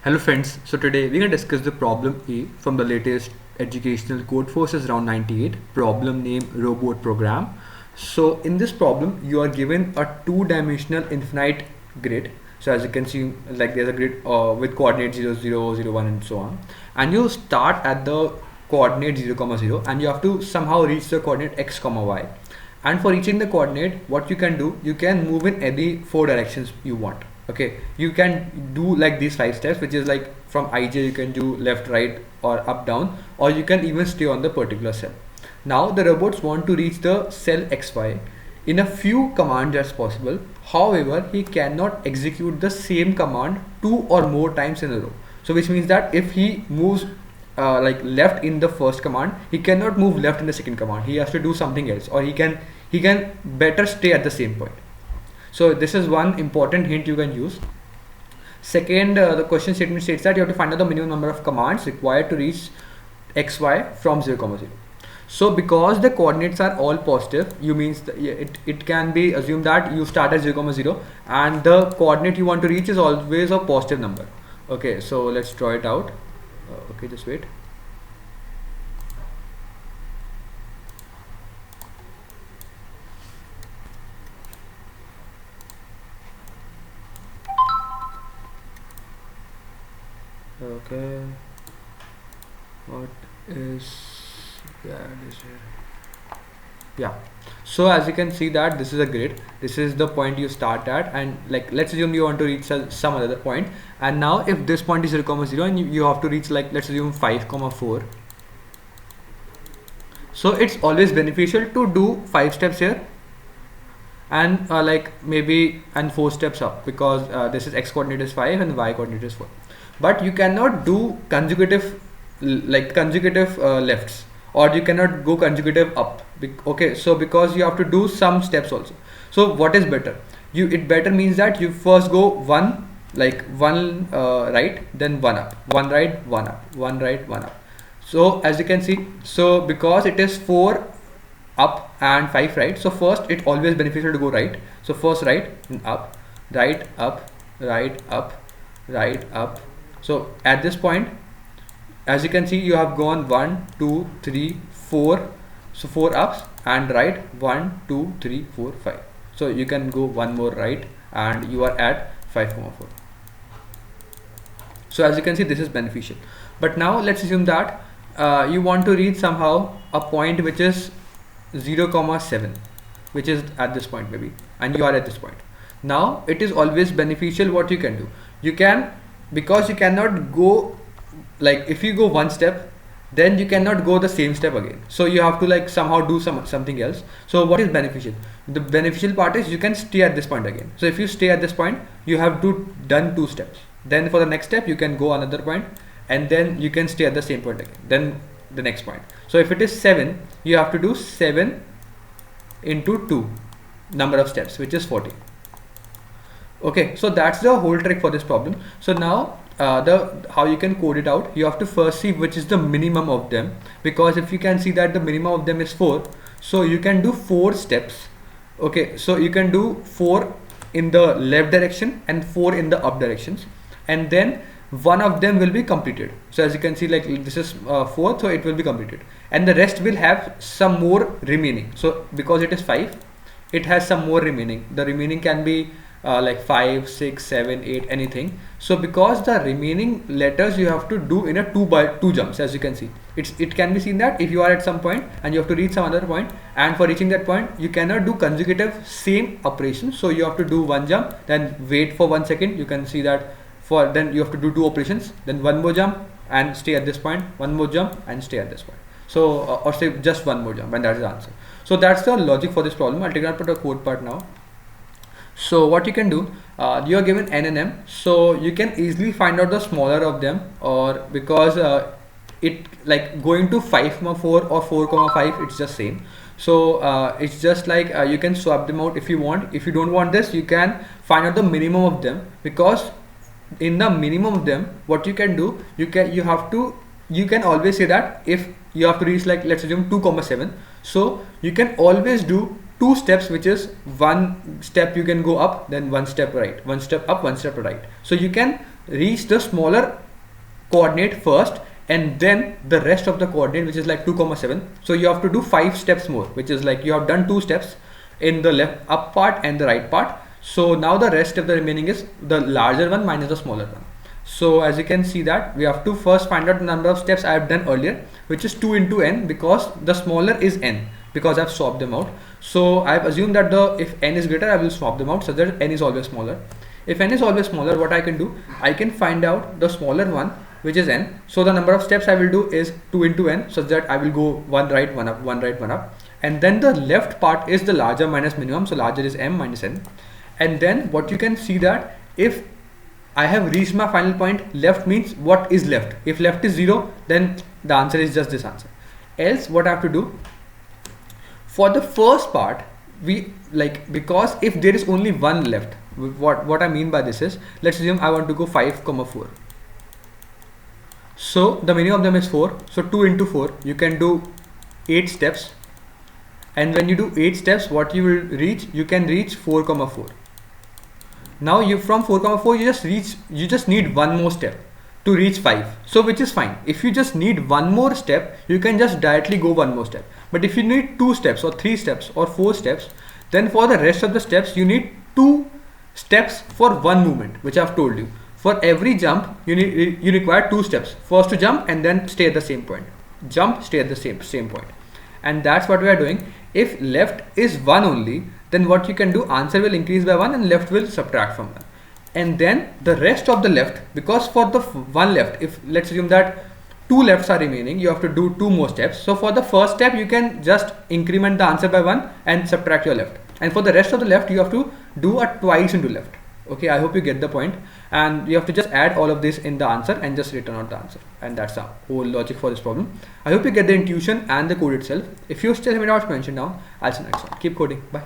Hello friends, so today we're going to discuss the problem A from the latest educational code forces round 98, problem name robot program. So in this problem you are given a two-dimensional infinite grid. So as you can see, like there's a grid with coordinates 0 0 0 1 and so on, and you start at the coordinate 0 0 and you have to somehow reach the coordinate x y. And for reaching the coordinate, what you can do, you can move in any four directions you want. Okay, you can do like these 5 steps, which is like from ij you can do left, right, or up, down, or you can even stay on the particular cell. Now the robots want to reach the cell xy in a few commands as possible. However, he cannot execute the same command 2 or more times in a row. So which means that if he moves like left in the first command, he cannot move left in the second command. He has to do something else, or he can better stay at the same point. So this is one important hint you can use. Second, the question statement states that you have to find out the minimum number of commands required to reach xy from 0 0. So because the coordinates are all positive, you means it can be assumed that you start at 0 0 and the coordinate you want to reach is always a positive number. Okay, so let's draw it out. Okay, just wait. Okay, what is that is here? Yeah, so as you can see that this is a grid, this is the point you start at, and like let's assume you want to reach some other point, and now if this point is 0 0 and you have to reach, like let's assume 5 4. So it's always beneficial to do 5 steps here and like maybe and 4 steps up, because this is x coordinate is 5 and y coordinate is 4. But you cannot do consecutive lefts, or you cannot go consecutive up. Okay, so because you have to do some steps also. So what is better? It better means that you first go one right, then one up, one right, one up, one right, one up. So as you can see, so because it is 4 up and 5 right, so first it always beneficial to go right. So first right, up, right, up, right, up, right, up. So at this point, as you can see, you have gone 1 2 3 4, so 4 ups, and right 1 2 3 4 5. So you can go one more right and you are at 5 4. So as you can see, this is beneficial. But now let's assume that you want to reach somehow a point which is 0 7, which is at this point maybe, and you are at this point. Now it is always beneficial, what you can do, you can, because you cannot go, like if you go one step, then you cannot go the same step again, so you have to like somehow do something else. So what is beneficial? The beneficial part is you can stay at this point again. So if you stay at this point, you have to done 2 steps, then for the next step you can go another point, and then you can stay at the same point again, then the next point. So if it is 7, you have to do 7 into 2 number of steps, which is 40. Okay, so that's the whole trick for this problem. So now how you can code it out, you have to first see which is the minimum of them, because if you can see that the minimum of them is 4, so you can do 4 steps. Okay, so you can do 4 in the left direction and 4 in the up directions, and then one of them will be completed. So as you can see, like this is 4, so it will be completed, and the rest will have some more remaining. So because it is 5, it has some more remaining. The remaining can be like 5 6 7 8, anything. So because the remaining letters you have to do in a 2 by 2 jumps, as you can see, it can be seen that if you are at some point and you have to reach some other point, and for reaching that point you cannot do consecutive same operations, so you have to do one jump, then wait for 1 second. You can see that then you have to do 2 operations, then one more jump and stay at this point, one more jump and stay at this point. So or say just one more jump, and that is the answer. So that's the logic for this problem. I'll take out the code part now. So what you can do, you are given n and m, so you can easily find out the smaller of them, or because it like going to 5 4 or 4 5, it's just same. So it's just like you can swap them out if you want. If you don't want this, you can find out the minimum of them, because in the minimum of them, what you can do, you can always say that if you have to reach, like let's assume 2 7, so you can always do 2 steps, which is one step you can go up, then one step right, one step up, one step right. So you can reach the smaller coordinate first and then the rest of the coordinate, which is like 2,7. So you have to do 5 steps more, which is like you have done 2 steps in the left up part and the right part. So now the rest of the remaining is the larger one minus the smaller one. So as you can see that we have to first find out the number of steps I have done earlier, which is 2 into n, because the smaller is n, because I've swapped them out. So I've assumed that if n is greater, I will swap them out so that n is always smaller. If n is always smaller, what I can do, I can find out the smaller one, which is n. So the number of steps I will do is 2 into n, such that I will go one right, one up, one right, one up. And then the left part is the larger minus minimum, so larger is m minus n. And then what you can see that if I have reached my final point, left means what is left. If left is 0, then the answer is just this answer. Else what I have to do, for the first part, because if there is only one left, what I mean by this is, let's assume I want to go 5, 4. So the minimum of them is 4. So 2 into 4, you can do 8 steps. And when you do 8 steps, what you will reach, you can reach 4, 4. Now you from 4, 4, you just need one more step to reach 5. So which is fine. If you just need one more step, you can just directly go one more step. But if you need 2 steps or 3 steps or 4 steps, then for the rest of the steps, you need 2 steps for one movement, which I've told you. For every jump, you require 2 steps. First to jump and then stay at the same point. Jump, stay at the same point. And that's what we are doing. If left is 1 only, then what you can do, answer will increase by 1 and left will subtract from 1. And then the rest of the left, because for the one left, if let's assume that 2 lefts are remaining, you have to do 2 more steps. So for the first step, you can just increment the answer by 1 and subtract your left. And for the rest of the left, you have to do a twice into left. Okay, I hope you get the point. And you have to just add all of this in the answer and just return out the answer. And that's the whole logic for this problem. I hope you get the intuition and the code itself. If you still haven't mentioned now, I'll see you next one. Keep coding. Bye.